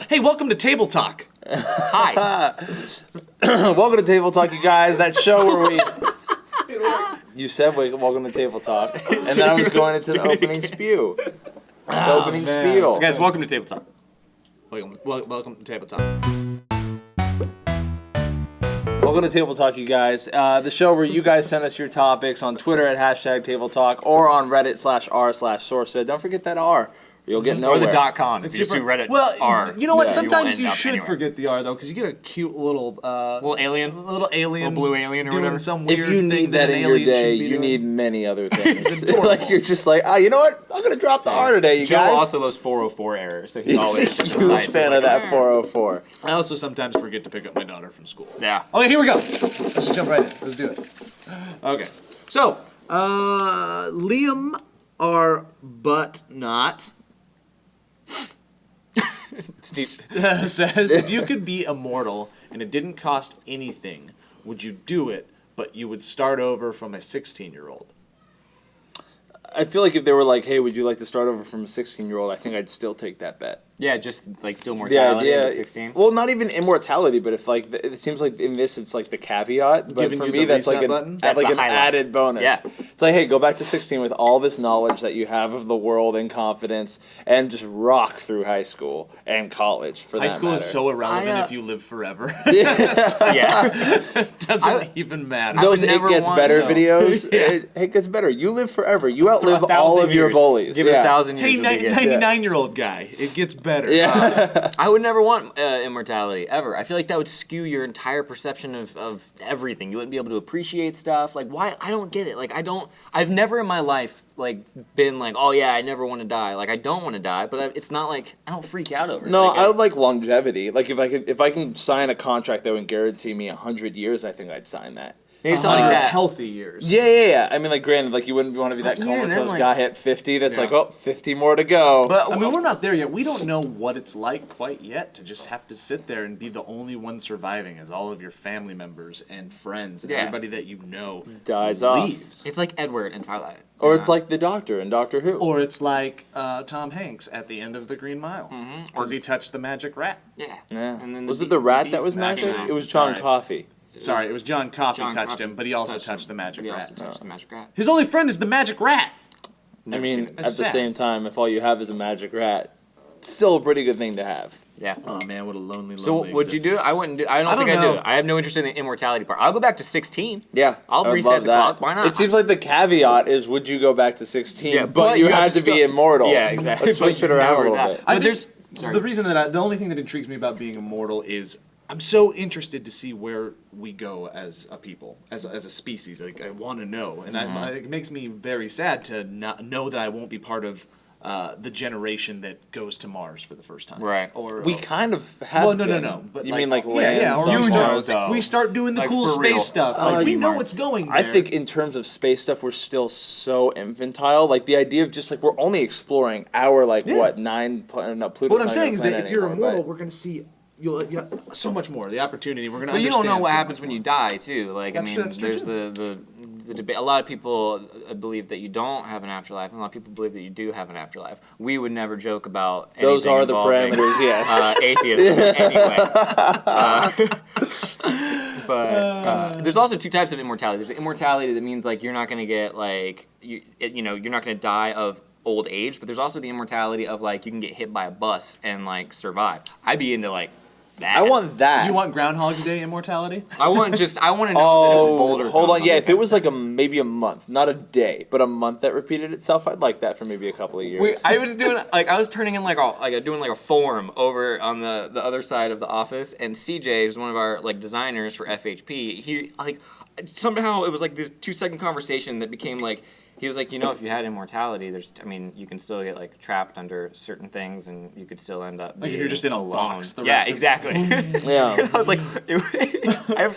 Hey, welcome to Table Talk. Hi. Welcome to Table Talk, you guys. That show where we... You said welcome to Table Talk, and then I was going into the opening spew. The opening spiel. Guys, welcome to Table Talk. Welcome to Table Talk. Welcome to Table Talk, you guys. The show where you guys send us your topics on Twitter at #TableTalk or on Reddit/r/SourceFed. Don't forget that R. You'll get nowhere. Or the .com. If you just do Reddit R. You know what? Yeah. Sometimes you you won't end up should anywhere. forget the R though, because you get a cute little alien. little blue alien or doing whatever. some weird If you thing need that an in your alien day, should be you doing. need many other things. adorable. Like you're just like, you know what? I'm gonna drop the R today, you Joe guys. also loves 404 errors, so he He's always a just huge decides fan of that 404. I also sometimes forget to pick up my daughter from school. Yeah. Okay, here we go. Let's just jump right in. Let's do it. Okay. So, Liam R. But Not says, if you could be immortal and it didn't cost anything, would you do it, but you would start over from a 16-year-old? I feel like if they were like, hey, would you like to start over from a 16-year-old, I think I'd still take that bet. Yeah, just like still mortality at 16. Well, not even immortality, but if like it seems like in this it's like the caveat. But Giving for you me, the that's like reset button? That's like the an highlight. added bonus. Yeah. It's like, hey, go back to 16 with all this knowledge that you have of the world and confidence, and just rock through high school and college. For High that school matter. is so irrelevant I, if you live forever. Yeah. It doesn't even matter. Those would It never Gets want- Better no. videos, it gets better. You live forever. You outlive all of your bullies. Give it 1,000 years. Hey, you'll be good. 99-year-old guy, it gets better. Yeah. I would never want immortality, ever. I feel like that would skew your entire perception of everything. You wouldn't be able to appreciate stuff. Like, why? I don't get it. Like, I've never in my life, like, been like, oh yeah, I never want to die. Like, I don't want to die, but it's not like, I don't freak out over it. No, Like, I would like longevity. Like if I can sign a contract that would guarantee me 100 years, I think I'd sign that. maybe something like that. Healthy years. Yeah. I mean, like, granted, like, you wouldn't want to be that But even then, comatose like- guy at 50 that's Yeah. like, oh, 50 more to go. But I mean, we're not there yet. We don't know what it's like quite yet to just have to sit there and be the only one surviving as all of your family members and friends and Yeah. everybody that you know Dies off. leaves. it's like Edward in Twilight. Or it's like the Doctor in Doctor Who. Or it's like Tom Hanks at the end of The Green Mile. Because he touched the magic rat. Yeah. Yeah. And then Was it the rat that was beast magic? came out. It was John Sorry. Coffey. Sorry, it was John Coffey John touched Coffey him, but he also touched touched the magic But he rat. also touched the magic rat. His only friend is the magic rat. I Never mean, seen it. at That's the sad. same time, if all you have is a magic rat, it's still a pretty good thing to have. Yeah. Oh man, what a lonely, So lonely would you do it? existence. I wouldn't do. I don't think don't I'd do know. it. I have no interest in the immortality part. I'll go back to 16. Yeah. I'll I would reset love the that. clock. Why not? It seems like the caveat is, would you go back to 16? Yeah, but you had to be still- immortal. Yeah, exactly. Let's switch But it around a never little die. bit. But think there's sorry. the reason that the only thing that intrigues me about being immortal is I'm so interested to see where we go as a people, as a species. Like I want to know, and it makes me very sad to not know that I won't be part of the generation that goes to Mars for the first time. Right. Or We kind of have. well, no. been. But you like, mean like yeah, land? yeah. Or You we know, start, though. we start doing the Like, cool for real. space stuff. Like we know Mars. what's going there. I think in terms of space stuff, we're still so infantile. Like the idea of just like we're only exploring our like Yeah. what 9 planet, no, Pluto's What I'm not saying even is a that planet if you're anymore, immortal, but- we're going to see you'll so much more. The opportunity. We're going to. But you don't know what so happens much when more. you die, too. Like, That's I true, mean, that's true, there's the debate. A lot of people believe that you don't have an afterlife, and a lot of people believe that you do have an afterlife. We would never joke about Those anything are the involving, parameters, yes. atheism anyway. But there's also two types of immortality. There's immortality that means like you're not going to get like you're not going to die of old age, but there's also the immortality of like you can get hit by a bus and like survive. I'd be into like that. I want that. You want Groundhog Day immortality? I want to know that if a Oh, boulder hold comes on. Yeah, the if it was like maybe a month, not a day, but a month that repeated itself, I'd like that for maybe a couple of years. I was turning in doing a form over on the other side of the office, and CJ, who's one of our like designers for FHP, he like somehow it was like this 2-second conversation that became like he was like, if you had immortality, you can still get like trapped under certain things, and you could still end up Like if you're just in a alone. box the Yeah, rest of- exactly. Yeah. I was like, I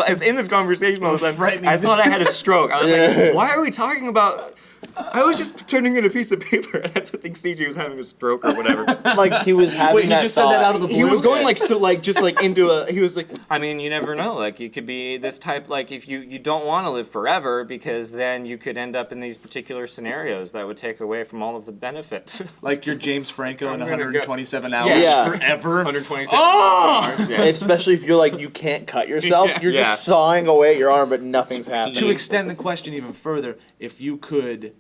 was in this conversation all of a sudden. Frightening. I thought I had a stroke. I was like, why are we talking about? I was just turning in a piece of paper, and I think CJ was having a stroke or whatever. Like he was having Wait, he that just said that thought. out of the blue? He was going into a. He was like, you never know. Like you could be this type. Like if you don't want to live forever, because then you could end up in in these particular scenarios that would take away from all of the benefits. Like your James Franco in I'm gonna go- 127 hours Yeah. forever. 127 Oh! hours, yeah. Especially if you're like you can't cut yourself, you're Yeah. just sawing away at your arm, but nothing's happening. To extend the question even further, if you could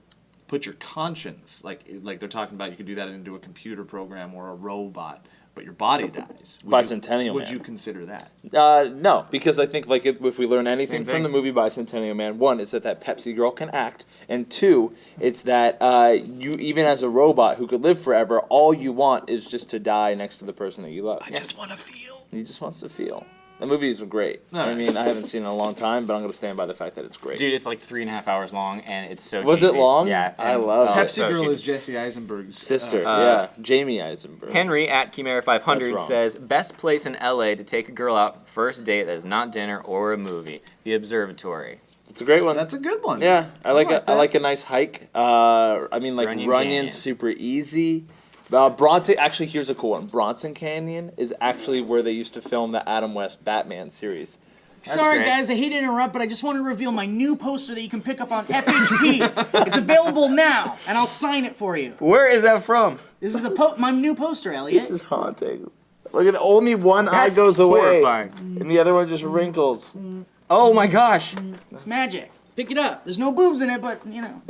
put your conscience, like they're talking about, you could do that into a computer program or a robot, but your body dies. Bicentennial Would Man. you consider that? No, because I think like if we learn anything Same from thing. the movie Bicentennial Man, one is that Pepsi girl can act, and two, it's that you even as a robot who could live forever, all you want is just to die next to the person that you love. I just want to feel. He just wants to feel. The movies are great. I Alright. mean, I haven't seen it in a long time, but I'm gonna stand by the fact that it's great. Dude, it's like 3.5 hours long, and it's so Was it cheesy. long? Yeah. I and- love it. Pepsi so Girl cheesy. is Jesse Eisenberg's Sister, sister. yeah, Jamie Eisenberg. Henry at Chimera 500 That's wrong. says, best place in LA to take a girl out first date that is not dinner or a movie. The Observatory. It's a great one. That's a good one. Yeah, I like that. I like a nice hike. I mean, like Runyon Runyon's Canyon. super easy. Bronson, actually, here's a cool one. Bronson Canyon is actually where they used to film the Adam West Batman series. Sorry, great. guys, I hate to interrupt, but I just want to reveal my new poster that you can pick up on FHP. It's available now, and I'll sign it for you. Where is that from? This is my new poster, Elliot. This is haunting. Look at only one That's eye goes away, horrifying. and the other one just wrinkles. Oh my gosh. It's magic. Pick it up. There's no boobs in it, but, you know.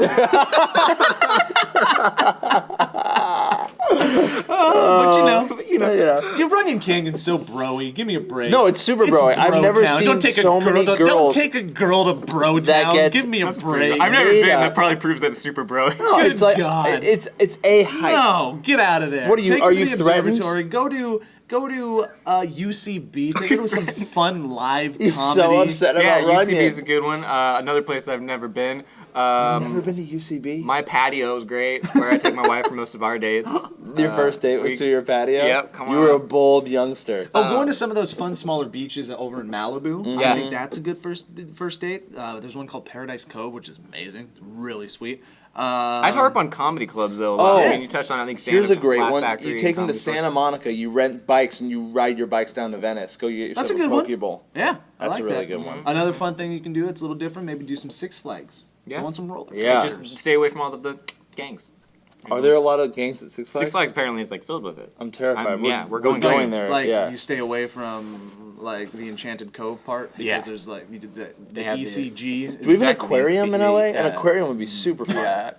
But you know, Yeah. your Runyon Canyon's so broy. Give me a break. No, it's super It's broy. I've bro never town. seen Don't take so a girl, many don't girls take a girl to bro that town. gets- Give me a I've break. never Yeah. been. That probably proves that it's super bro. No, Good it's like God. it's a hike. No, get out of there. What are you- Take are her to you the threatened? observatory. Go to UCB. Take her to some fun live He's comedy. so upset Yeah, about UCB Runyon. is a good one. Another place I've never been. Never been to UCB. My patio is great, where I take my wife for most of our dates. Your first date was we- to your patio? Yep, come You were a on. bold youngster. Oh, going to some of those fun smaller beaches over in Malibu. I Yeah. think that's a good first date. There's one called Paradise Cove, which is amazing. It's really sweet. I'd harp on comedy clubs though. A lot. Oh. I mean, you touched on I think stand-up, Here's a great Laugh one. Factory, You take them to Comedy Store. Santa Monica, you rent bikes, and you ride your bikes down to Venice. Go get yourself That's a good one. Poke Bowl. Yeah, I That's like a really that. good one. Another fun thing you can do. It's a little different. Maybe do some Six Flags. Yeah. Go on some roller Yeah. coasters. Just stay away from all the gangs. Are there a lot of gangs at Six Flags? Six Flags apparently is like filled with it. I'm terrified. Yeah, we're going there. Like yeah. you stay away from like the Enchanted Cove part because Yeah. there's like you did the They have the- ECG. Do we have an Exactly, aquarium in LA? An yeah. aquarium would be super fun. Yeah.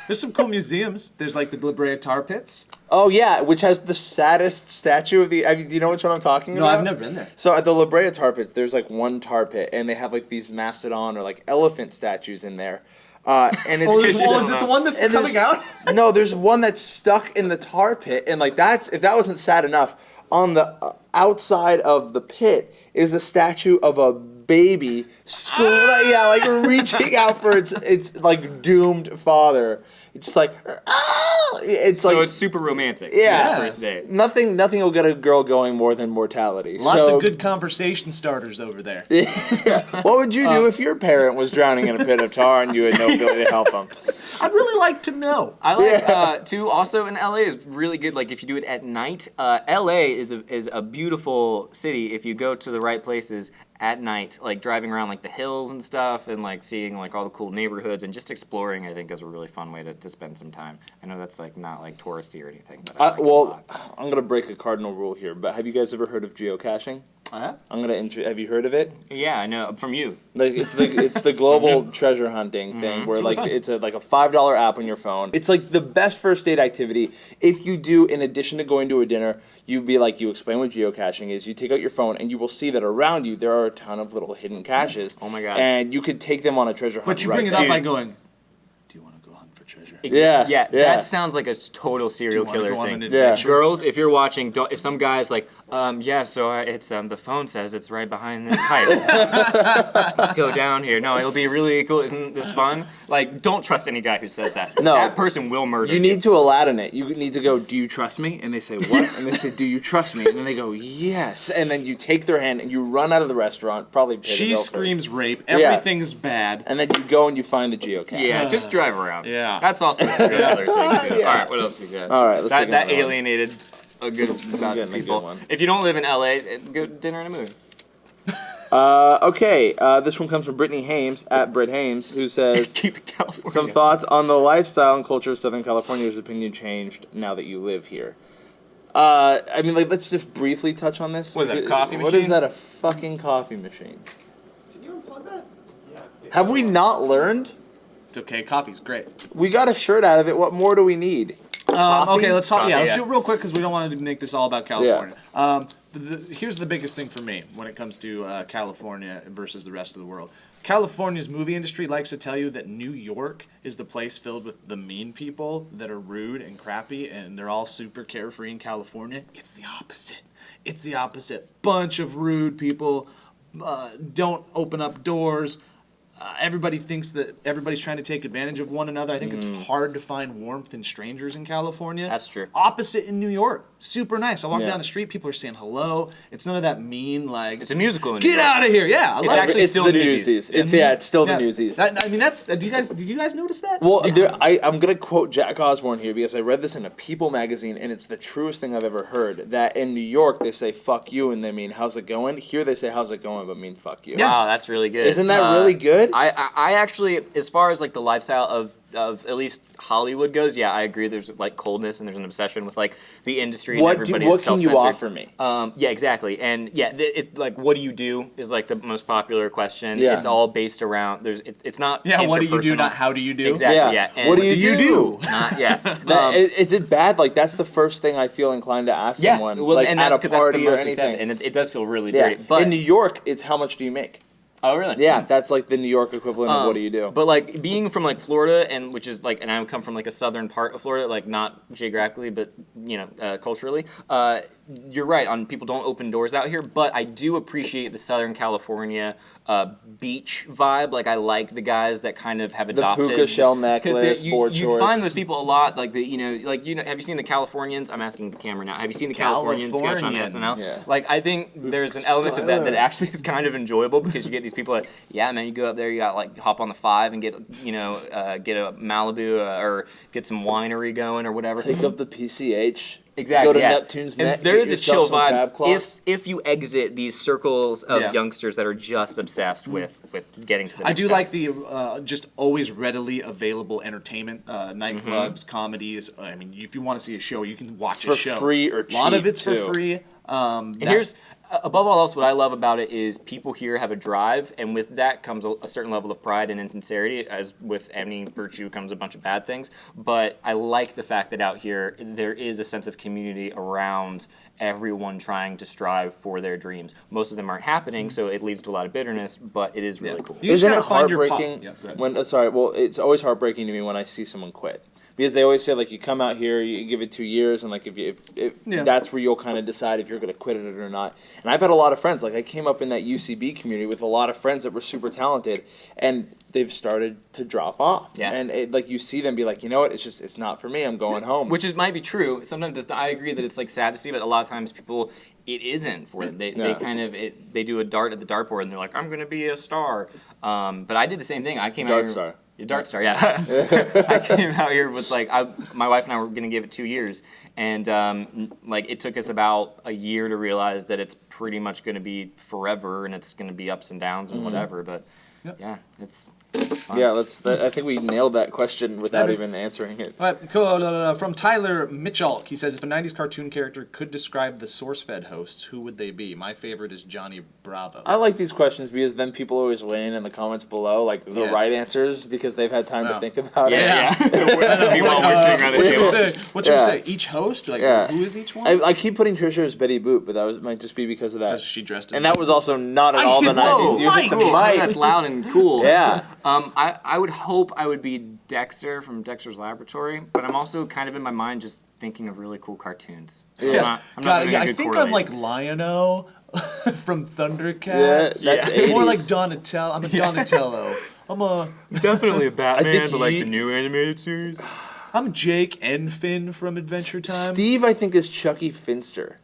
There's some cool museums. There's like the La Brea Tar Pits. Oh yeah, which has the saddest statue of the. I mean, do you know which one I'm talking No, about? I've never been there. So at the La Brea Tar Pits, there's like one tar pit, and they have like these mastodon or like elephant statues in there. And it's Oh, is is it the one that's and there's- coming out? No, there's one that's stuck in the tar pit, and like that's if that wasn't sad enough. On the outside of the pit is a statue of a baby, like reaching out for its like doomed father. It's just like, it's So like it's super romantic. Yeah. for the First date. nothing will get a girl going more than mortality. Lots So- of good conversation starters over there. What would you do if your parent was drowning in a pit of tar and you had no ability to help them? I'd really like to know. I like Yeah. too. Also in LA is really good. Like if you do it at night, LA is a beautiful city if you go to the right places at night. Like driving around like the hills and stuff, and like seeing like all the cool neighborhoods and just exploring. I think is a really fun way to spend some time. I know that's like not like touristy or anything, but I like it a Well, lot. I'm gonna break a cardinal rule here, but have you guys ever heard of geocaching? Uh-huh. I'm gonna have you heard of it? Yeah, I know from you. Like it's the global treasure hunting thing where like it's a $5 app on your phone. It's like the best first date activity. If you do, in addition to going to a dinner, you explain what geocaching is. You take out your phone and you will see that around you there are a ton of little hidden caches. Oh my God. And you could take them on a treasure hunt. But you right bring it there. up by going, "Do you want to go hunt for treasure? Yeah, yeah. yeah. That sounds like a total serial wanna killer go on thing. an Yeah. adventure?" Girls, if you're watching, don't. If some guy's like, it's the phone says it's right behind this pipe. Let's go down here. No, it'll be really cool. Isn't this fun? Like, don't trust any guy who says that. No. That person will murder You need to Aladdin it. You need to go, "Do you trust me?" And they say, "What?" And they say, "Do you trust me?" And then they go, "Yes." And then you take their hand and you run out of the restaurant, probably pay to She go first. screams rape. Yeah. Everything's bad. And then you go and you find the geocache. Yeah, just drive around. Yeah. That's also a serial killer thing too. Yeah. All right, what else we got? All right, let's that take that another one. alienated a good amount of getting a good people. one. If you don't live in LA, go to dinner and a movie. Okay, this one comes from Brittany Hames, at Britt Hames, who says, Keep it California. some thoughts on the lifestyle and culture of Southern California. Has opinion changed now that you live here? I mean, like, let's just briefly touch on this. What is that, a coffee What is machine? that, a fucking coffee machine? Did you unplug that? Have we not learned? It's okay. Coffee's great. We got a shirt out of it. What more do we need? Okay, let's talk. Yeah, let's yeah. do it real quick because we don't want to make this all about California. Here's the biggest thing for me when it comes to California versus the rest of the world. California's movie industry likes to tell you that New York is the place filled with the mean people that are rude and crappy, and they're all super carefree in California. It's the opposite. It's the opposite. Bunch of rude people, don't open up doors. Everybody thinks that everybody's trying to take advantage of one another. I think it's hard to find warmth in strangers in California. That's true. Opposite in New York. Super nice. I walk Yeah. down the street, people are saying hello. It's none of that mean, like, It's a musical in get New York. out of here. Yeah, I It's love actually it. It's still the Newsies. Newsies. It's still the Newsies. I mean, that's. Did you guys notice that? Well, I'm going to quote Jack Osborne here because I read this in a People magazine, and it's the truest thing I've ever heard. That in New York, they say fuck you, and they mean how's it going? Here, they say how's it going, but mean fuck you. Yeah. Wow, that's really good. Isn't that really good? I actually, as far as like the lifestyle of at least Hollywood goes, yeah, I agree. There's like coldness and there's an obsession with like the industry and everybody What is can you self-centered. offer me? Yeah, exactly. And yeah, it like what do you do is like the most popular question. Yeah. It's all based around It's not what do you do, interpersonal. not how do you do. Exactly. Yeah. And What do you do? Not, yeah. Is it bad? Like, that's the first thing I feel inclined to ask Yeah. someone. Well, like, and at that's a because that's the party or most anything. accepted, and it does feel really Yeah. dirty. But in New York, it's how much do you make? oh, really? Yeah, that's like the New York equivalent of what do you do? But like being from like Florida, and which is like, and I come from like a southern part of Florida, like not geographically, but you know, culturally. You're right on people don't open doors out here, but I do appreciate the Southern California beach vibe. Like I like the guys that kind of have adopted puka shell this- necklace, board you shorts. find those people a lot. Like have you seen the Californians? I'm asking the camera now. Have you seen the Californians sketch on SNL? Californians. Yeah. Like I think there's an element of that actually is kind of enjoyable because you get these people that, yeah, man, you go up there, you got like hop on the 5 and get get a Malibu or get some winery going or whatever. Take up the PCH. Exactly. Go to yeah. Neptune's And Net. there get is a yourself chill some crab vibe claws. if you exit these circles of Yeah. youngsters that are just obsessed with getting to the I next do guy. like the just always readily available entertainment, nightclubs, comedies. I mean, if you want to see a show, you can watch For a show. free or A lot of cheap, it's for too. free. And here's above all else, what I love about it is people here have a drive, and with that comes a certain level of pride and insincerity. As with any virtue comes a bunch of bad things. But I like the fact that out here there is a sense of community around everyone trying to strive for their dreams. Most of them aren't happening, so it leads to a lot of bitterness. But it is really cool. You just Isn't it gotta find your heartbreaking Yeah, go ahead. when? Sorry, well, it's always heartbreaking to me when I see someone quit. Because they always say, like, you come out here, you give it 2 years, and, like, if Yeah. that's where you'll kind of decide if you're going to quit it or not. And I've had a lot of friends. Like, I came up in that UCB community with a lot of friends that were super talented, and they've started to drop off. Yeah. And, like, you see them be like, you know what, it's not for me, I'm going home. Which might be true. Sometimes I agree that it's like sad to see, but a lot of times people, it isn't for them. They Yeah. kind of they do a dart at the dartboard and they're like, I'm gonna be a star. But I did the same thing. I came out Dart here. star. A dart star, yeah. I came out here with like my wife and I were gonna give it 2 years, and like it took us about a year to realize that it's pretty much gonna be forever, and it's gonna be ups and downs and whatever. But yeah, it's fun. Yeah, I think we nailed that question without That- even answering it. All right, cool. From Tyler Mitchell, he says, if a 90s cartoon character could describe the SourceFed hosts, who would they be? My favorite is Johnny Bravo. I like these questions because then people always weigh in the comments below, like the Yeah. right answers, because they've had time Yeah. to think about it. Yeah. Meanwhile, we're sitting around the What should we table. say? What should Yeah. we say? Each host? Like, Yeah. who is each one? I keep putting Trisha as Betty Boop, but might just be because of that. Because she dressed as And that was also not at all the Whoa, 90s. You hit the cool. mic. That's loud and cool. Yeah. I would hope I would be Dexter from Dexter's Laboratory, but I'm also kind of in my mind just thinking of really cool cartoons. So Yeah. I'm not doing a I good think I'm like correlation. Lion-O from Yeah, Thundercats. that's Yeah. More 80s. like Donatello. I'm a Donatello. definitely a Batman, but, like, the new animated series. I'm Jake and Finn from Adventure Time. Steve, I think, is Chucky Finster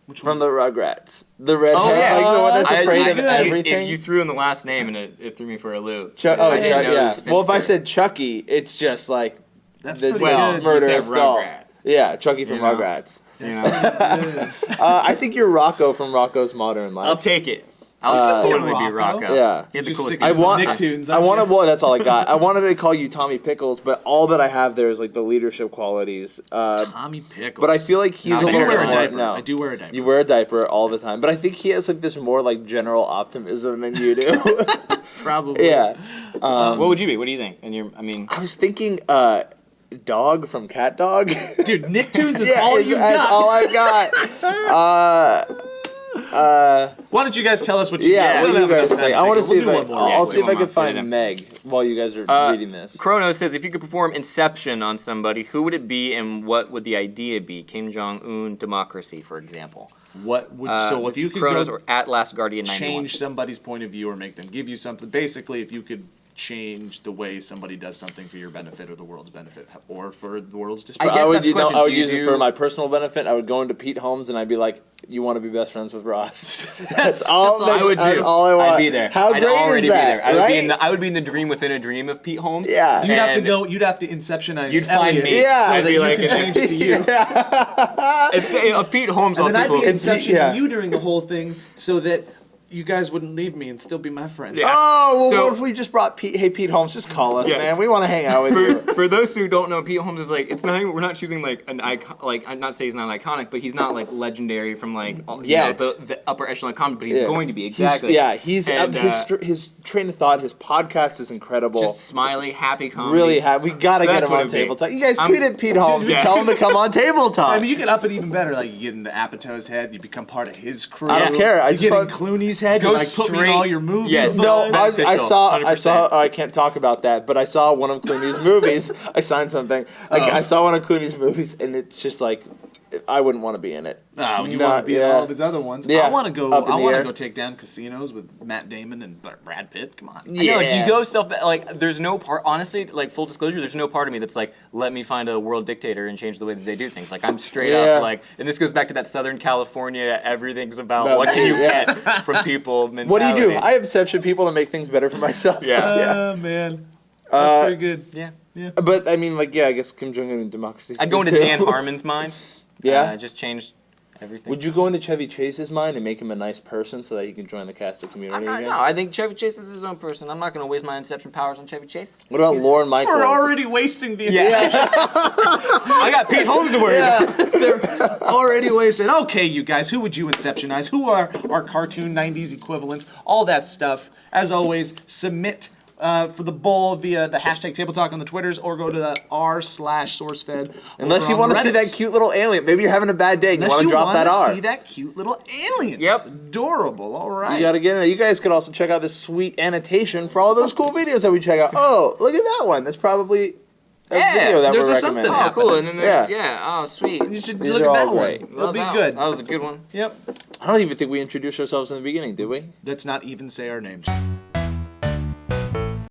Which from one's the Rugrats. The redhead, Oh yeah, like the one that's afraid of good. everything. You threw in the last name and it threw me for a loop. Chuck, I didn't know it yeah. was Well, if I Finster. said Chucky, it's just like That's the pretty Well, good. you murderous said doll. Rugrats. Yeah, Chucky from You know? Rugrats. You know? I think you're Rocco from Rocco's Modern Life. I'll take it. I would totally be Rocco. Rocco. Yeah. He had the Just coolest stick I It's want. Nicktoons, I aren't want to. you? Well, that's all I got. I wanted to call you Tommy Pickles, but all that I have there is like the leadership qualities. Tommy Pickles. But I feel like he's No, a I little do wear a more- diaper. No. I do wear a diaper. You wear a diaper all the time, but I think he has like this more like general optimism than you do. Probably. Yeah. What would you be? What do you think? And I mean, I was thinking, Dog from Cat Dog. Dude, Nicktoons is Yeah, all it's- you that's got. all I got. Why don't you guys tell us what you Yeah, got? what do you guys think? I want to see if We'll do I, one more. I'll Yeah, see if I one can more. find Yeah. Meg while you guys are reading this. Chrono says, if you could perform Inception on somebody, who would it be and what would the idea be? Kim Jong-un democracy, for example. What would so if This you is could Chronos go or at Last Guardian 91. change somebody's point of view or make them give you something, basically, if you could change the way somebody does something for your benefit or the world's benefit or for the world's I destruction. guess would, that's the question. I would Do you use it do- for my personal benefit. I would go into Pete Holmes and I'd be like, "You want to be best friends with Ross?" That's all. all I would that's do. all I want. I'd be there. How I'd great already is that? be there. I would right? be in I would be in the dream within a dream of Pete Holmes. Yeah. You'd have to and go. You'd have to Inceptionize. You'd find Elliot me. Yeah. so I'd that be you like, can change it to you. It's of Pete Holmes. And all then I'd people. be Inception yeah. you during the whole thing, so that you guys wouldn't leave me and still be my friend. Yeah. Oh, well, So- what if we just brought Pete? Hey, Pete Holmes, just call us, Yeah. man. We want to hang out with you. For those who don't know, Pete Holmes is like, it's not even, we're not choosing like an icon, like I'm not saying he's not iconic, but he's not like legendary from like you Yeah, know, the upper echelon comedy, but he's Yeah. going to be He's- exactly. he's And, his train of thought, his podcast is incredible. just smiley, happy comedy. Really happy. We gotta So get that's him what on it'd be. Table Talk. You guys I'm- tweeted Pete Holmes yeah. and tell him to come on Table Talk. I mean, you can up it even better. Like you get into Apatow's head, you become part of his crew. I don't care. I You just get in want- Clooney's head, Go you like put me in straight- all your movies. Yes. No, Both I beneficial, saw. 100%. I can't talk about that, but I saw one of Clooney's movies. I signed something. I saw one of Clooney's movies, and it's just like, I wouldn't want to be in it. Oh, you Not- want to be in yeah. all of his other ones. Yeah, I want to go. up in I the want to air. go take down casinos with Matt Damon and Brad Pitt. Come on. I know, do you go self like? There's no part. Honestly, like full disclosure, there's no part of me that's like, let me find a world dictator and change the way that they do things. Like I'm straight Yeah. up like, and this goes back to that Southern California. Everything's about About what can you yeah. get from people. Mentality. What do you do? I exception people to make things better for myself. Yeah. Man, that's pretty good. Yeah. But I mean, like, yeah, I guess Kim Jong Un and democracy. I'd go into too. Dan Harmon's mind. Yeah? Just change everything. Would you go into Chevy Chase's mind and make him a nice person so that he can join the cast of Community again? No, I think Chevy Chase is his own person. I'm not going to waste my Inception powers on Chevy Chase. What about Lorne Michaels? We're already wasting the I got Pete Holmes to worry about. They're already wasted. Okay, you guys, who would you Inceptionize? Who are our cartoon 90s equivalents? All that stuff. As always, submit for the bowl via the hashtag Table Talk on the Twitters or go to the r/SourceFed. Unless over you on want the to see Reddits. that cute little alien. Maybe you're having a bad day and Unless you want to drop that R. see that cute little alien. Yep. Adorable. All right. You gotta get in there. You guys could also check out this sweet annotation for all those cool videos that we check out. Oh, look at that one. That's probably a Yeah, video that there's we're a something recommending. Oh, cool. And then there's, Yeah. oh, sweet. You should These look are at that all one. great. It'll be Love good. That was a good one. Yep. I don't even think we introduced ourselves in the beginning, did we? Let's not even say our names.